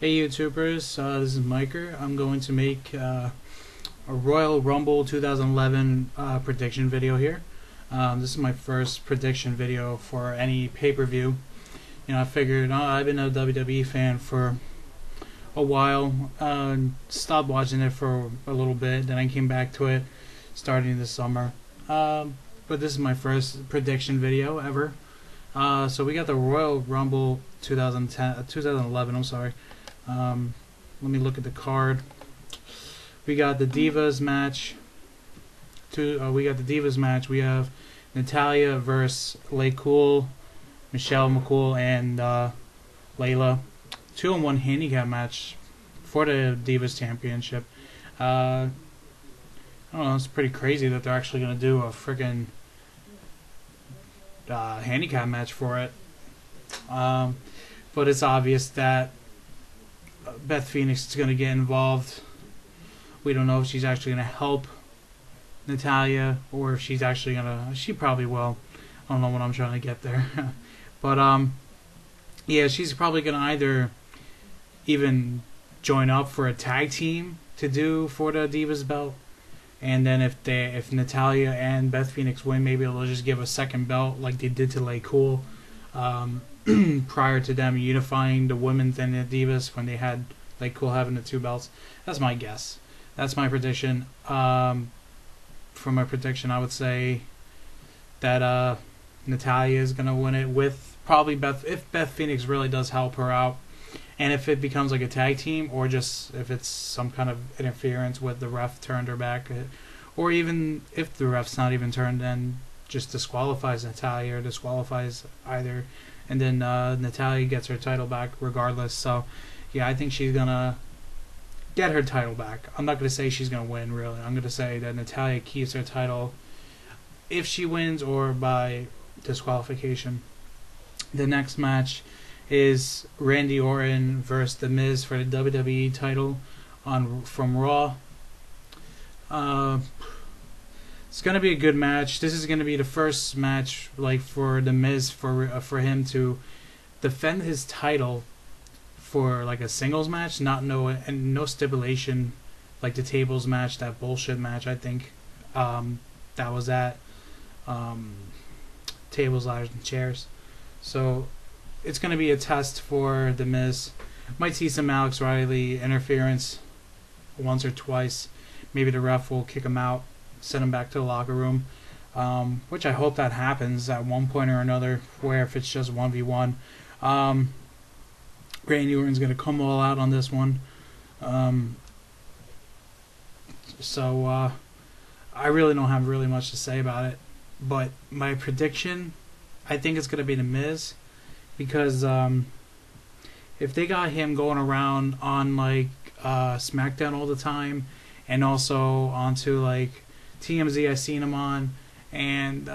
Hey YouTubers, this is Miker. I'm going to make a Royal Rumble 2011 prediction video here. This is my first prediction video for any pay-per-view. You know, I figured I've been a WWE fan for a while. Stopped watching it for a little bit, then I came back to it starting this summer. But this is my first prediction video ever. So we got the Royal Rumble 2011. I'm sorry. Let me look at the card. We got the Divas match. We got the Divas match. We have Natalya versus Cool, Michelle McCool, and Layla. 2-on-1 handicap match for the Divas Championship. I don't know. It's pretty crazy that they're actually gonna do a freaking handicap match for it. But it's obvious that Beth Phoenix is going to get involved. We don't know if she's actually going to help Natalya or if she's actually going to... She probably will. I don't know what I'm trying to get there. But, yeah, she's probably going to either even join up for a tag team to do for the Divas belt. And then if Natalya and Beth Phoenix win, maybe they'll just give a second belt like they did to Cool. Prior to them unifying the women's and the Divas when they had Cool having the two belts. That's my guess. That's my prediction. For my prediction, I would say that Natalya is gonna win it with probably if Beth Phoenix really does help her out, and if it becomes like a tag team, or just if it's some kind of interference with the ref turned her back, or even if the ref's not even turned, then just disqualifies Natalya or disqualifies either. And then Natalya gets her title back regardless. So, yeah, I think she's going to get her title back. I'm not going to say she's going to win, really. I'm going to say that Natalya keeps her title if she wins or by disqualification. The next match is Randy Orton versus The Miz for the WWE title from Raw. It's gonna be a good match. This is gonna be the first match for The Miz for him to defend his title for a singles match, no stipulation like the tables match, that bullshit match. I think that was at tables, ladders, and chairs. So it's gonna be a test for The Miz. Might see some Alex Riley interference once or twice. Maybe the ref will kick him out, send him back to the locker room, which I hope that happens at one point or another, where if it's just 1v1. Randy Orton's going to come all out on this one. So I really don't have really much to say about it. But my prediction, I think it's going to be The Miz, because if they got him going around on SmackDown all the time, and also onto TMZ, I seen him on, and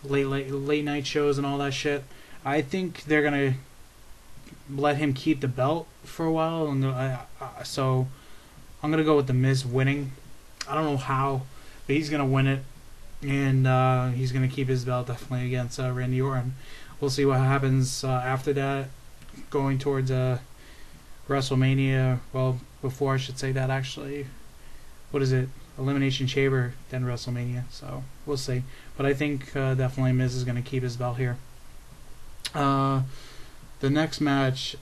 late night shows and all that shit. I think they're gonna let him keep the belt for a while, and so I'm gonna go with The Miz winning. I don't know how, but he's gonna win it, and he's gonna keep his belt definitely against Randy Orton. We'll see what happens after that, going towards WrestleMania. Well, before I should say that, actually, what is it? Elimination Chamber, then WrestleMania. So we'll see. But I think definitely Miz is going to keep his belt here. The next match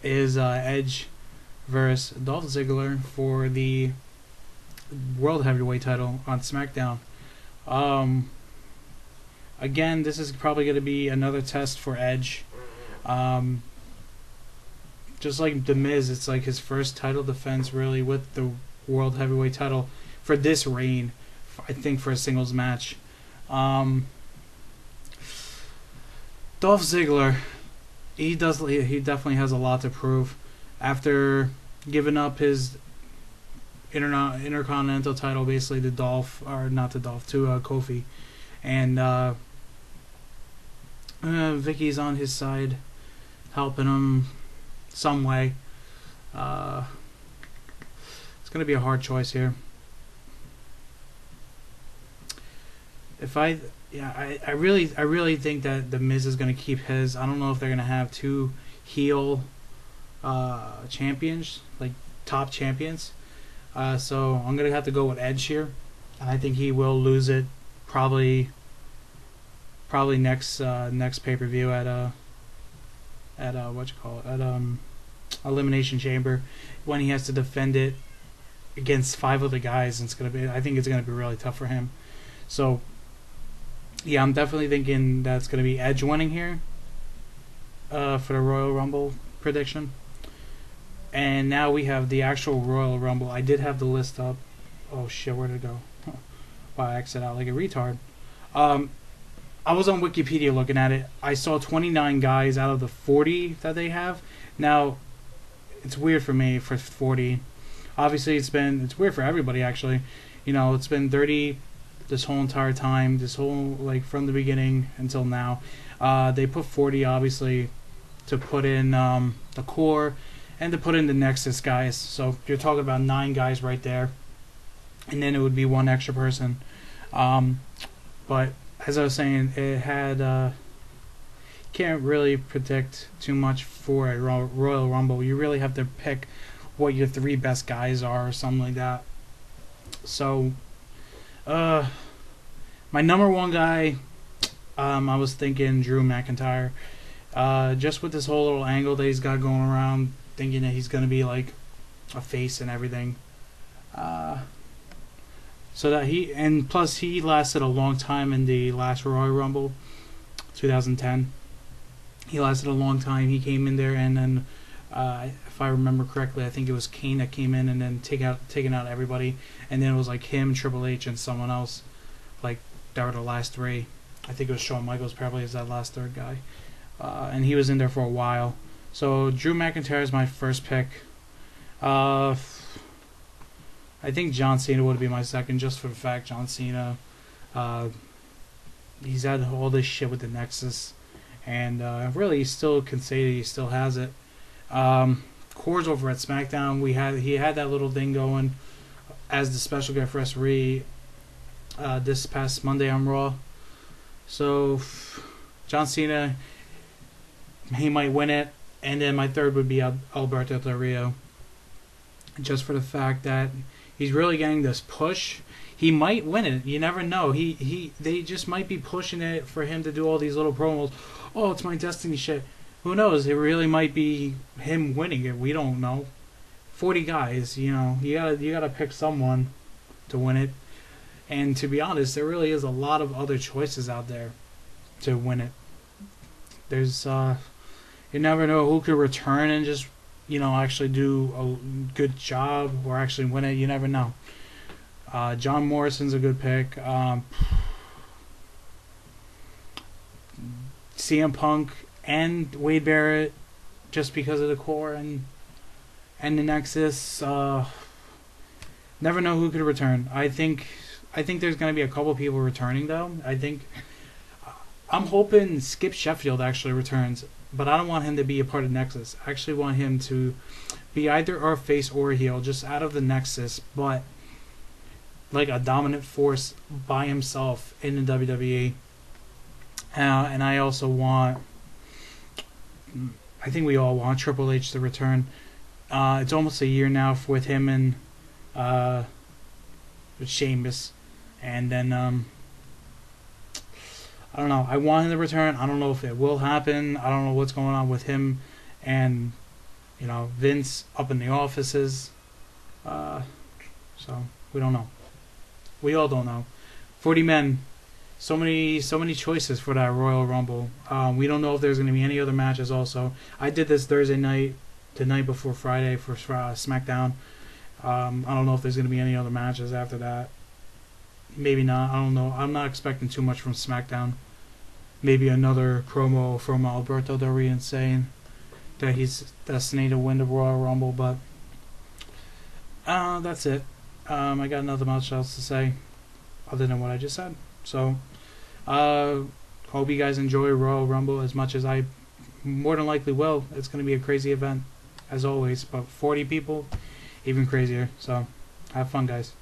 is Edge versus Dolph Ziggler for the World Heavyweight title on SmackDown. Again, this is probably going to be another test for Edge. Just like The Miz, it's his first title defense really with the World Heavyweight title for this reign, I think, for a singles match. Dolph Ziggler, he definitely has a lot to prove after giving up his Intercontinental title basically to Kofi, and Vicky's on his side helping him some way. It's going to be a hard choice here. I really think that The Miz is going to keep his. I don't know if they're going to have two heel champions, like top champions. So I'm gonna have to go with Edge here. I think he will lose it probably next pay-per-view at what you call it, at Elimination Chamber, when he has to defend it against 5 other guys. And I think it's gonna be really tough for him. So yeah, I'm definitely thinking that's gonna be Edge winning here for the Royal Rumble prediction. And now we have the actual Royal Rumble. I did have the list up. Oh shit, where did it go? Wow, I exited out like a retard. I was on Wikipedia looking at it. I saw 29 guys out of the 40 that they have. Now, it's weird for me for 40. Obviously, it's weird for everybody actually. You know, it's been 30 this whole entire time, like from the beginning until now. They put 40 obviously to put in the core and to put in the Nexus guys. So you're talking about 9 guys right there, and then it would be 1 extra person. But as I was saying, it had can't really predict too much for a Royal Rumble. You really have to pick what your 3 best guys are or something like that. So my number 1 guy, I was thinking Drew McIntyre. Just with this whole little angle that he's got going around, thinking that he's going to be like a face and everything. So that and plus he lasted a long time in the last Royal Rumble, 2010. He lasted a long time. He came in there, and then if I remember correctly, I think it was Kane that came in and then taking out everybody, and then it was like him, Triple H, and someone else. Like that were the last 3. I think it was Shawn Michaels probably as that last 3rd guy, and he was in there for a while. So Drew McIntyre is my first pick. I think John Cena would be my second, just for the fact John Cena, he's had all this shit with the Nexus, and really he still can say that he still has it. Core's over at SmackDown. He had that little thing going as the special guest referee this past Monday on Raw. So John Cena, he might win it, and then my third would be Alberto Del Rio, just for the fact that he's really getting this push. He might win it. You never know. They just might be pushing it for him to do all these little promos. Oh, it's my destiny shit. Who knows? It really might be him winning it. We don't know. 40 guys, you know, you gotta pick someone to win it. And to be honest, there really is a lot of other choices out there to win it. There's you never know who could return and just, you know, actually do a good job or actually win it. You never know. John Morrison's a good pick. CM Punk and Wade Barrett, just because of the core and the Nexus. Never know who could return. I think there's going to be a couple people returning though. I'm hoping Skip Sheffield actually returns, but I don't want him to be a part of Nexus. I actually want him to be either a face or a heel, just out of the Nexus, but like a dominant force by himself in the WWE. And I also want, I think we all want Triple H to return. It's almost a year now with him and with Sheamus, and then I don't know. I want him to return. I don't know if it will happen. I don't know what's going on with him and, you know, Vince up in the offices. So we don't know. We all don't know. 40 men. So many choices for that Royal Rumble. We don't know if there's going to be any other matches also. I did this Thursday night, the night before Friday for SmackDown. I don't know if there's going to be any other matches after that. Maybe not. I don't know. I'm not expecting too much from SmackDown. Maybe another promo from Alberto Del Rio saying that he's destined to win the Royal Rumble, but that's it. I got nothing else to say other than what I just said. So, hope you guys enjoy Royal Rumble as much as I more than likely will. It's going to be a crazy event, as always, but 40 people, even crazier. So, have fun, guys.